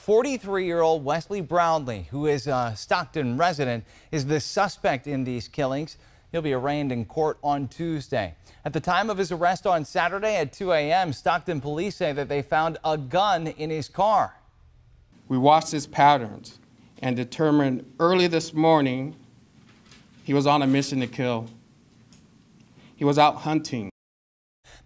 43-year-old Wesley Brownlee, who is a Stockton resident, is the suspect in these killings. He'll be arraigned in court on Tuesday. At the time of his arrest on Saturday at 2 a.m., Stockton police say that they found a gun in his car. We watched his patterns and determined early this morning he was on a mission to kill. He was out hunting.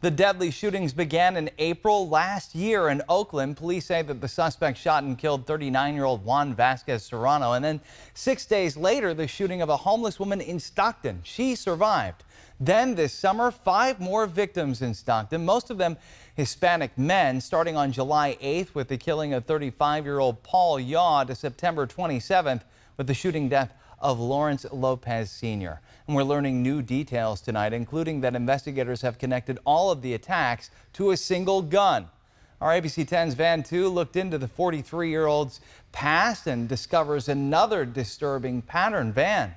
The deadly shootings began in April last year in Oakland. Police say that the suspect shot and killed 39-year-old Juan Vasquez Serrano. And then 6 days later, the shooting of a homeless woman in Stockton. She survived. Then this summer, 5 more victims in Stockton, most of them Hispanic men, starting on July 8th with the killing of 35-year-old Paul Yaw to September 27th with the shooting death of Lawrence Lopez Sr. And we're learning new details tonight, including that investigators have connected all of the attacks to a single gun. Our ABC 10's Van Tu looked into the 43-year-old's past and discovers another disturbing pattern. Van.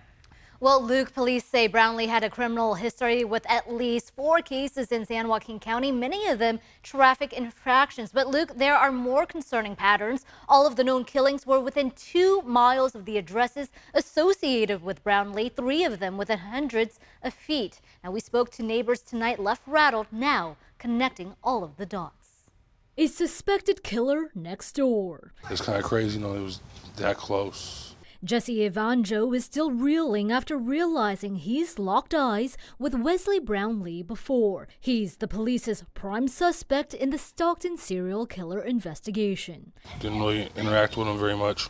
Well, Luke, police say Brownlee had a criminal history with at least 4 cases in San Joaquin County, many of them traffic infractions. But Luke, there are more concerning patterns. All of the known killings were within 2 miles of the addresses associated with Brownlee, 3 of them within hundreds of feet. Now, we spoke to neighbors tonight, left rattled, now connecting all of the dots. A suspected killer next door. It's kind of crazy, it was that close. Jesse Evanjo is still reeling after realizing he's locked eyes with Wesley Brownlee before. He's the police's prime suspect in the Stockton serial killer investigation. Didn't really interact with him very much.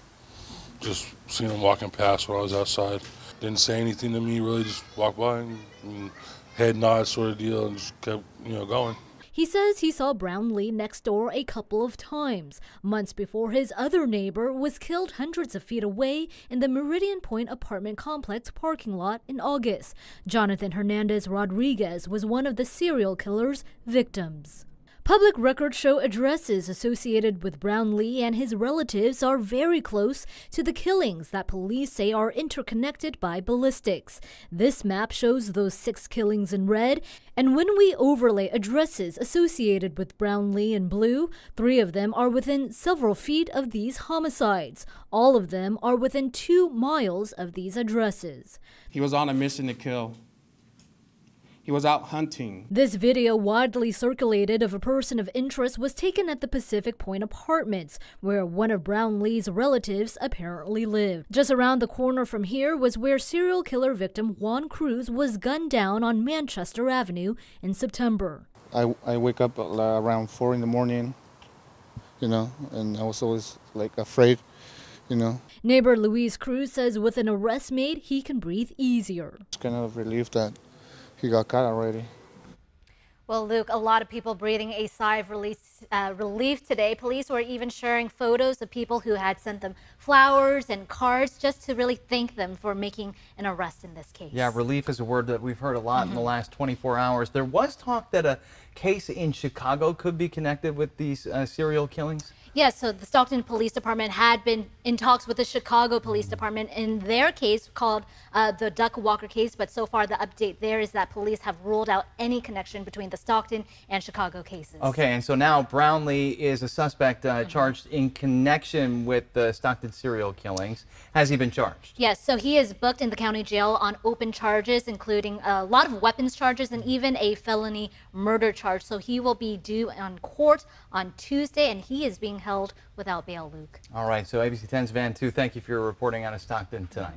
Just seen him walking past while I was outside. Didn't say anything to me, really just walked by and head nod sort of deal and just kept, going. He says he saw Brownlee next door a couple of times, months before his other neighbor was killed hundreds of feet away in the Meridian Point apartment complex parking lot in August. Jonathan Hernandez Rodriguez was one of the serial killer's victims. Public records show addresses associated with Brownlee and his relatives are very close to the killings that police say are interconnected by ballistics. This map shows those 6 killings in red, and when we overlay addresses associated with Brownlee in blue, 3 of them are within several feet of these homicides. All of them are within 2 miles of these addresses. He was on a mission to kill. He was out hunting. This video, widely circulated of a person of interest, was taken at the Pacific Point Apartments, where one of Brownlee's relatives apparently lived. Just around the corner from here was where serial killer victim Juan Cruz was gunned down on Manchester Avenue in September. I wake up around 4 in the morning, and I was always afraid, Neighbor Luis Cruz says with an arrest made, he can breathe easier. It's kind of relief that he got caught already. Well, Luke, a lot of people breathing a sigh of relief today. Police were even sharing photos of people who had sent them flowers and cards just to really thank them for making an arrest in this case. Yeah, relief is a word that we've heard a lot in the last 24 hours. There was talk that a case in Chicago could be connected with these serial killings. Yes, so the Stockton Police Department had been in talks with the Chicago Police Department in their case called the Duck Walker case, but so far the update there is that police have ruled out any connection between the Stockton and Chicago cases. Okay, and so now Brownlee is a suspect charged in connection with the Stockton serial killings. Has he been charged? Yes, so he is booked in the county jail on open charges, including a lot of weapons charges and even a felony murder charge. So he will be due on court on Tuesday, and he is being held without bail, Luke. All right, so ABC 10's Van Tu, thank you for your reporting out of Stockton tonight.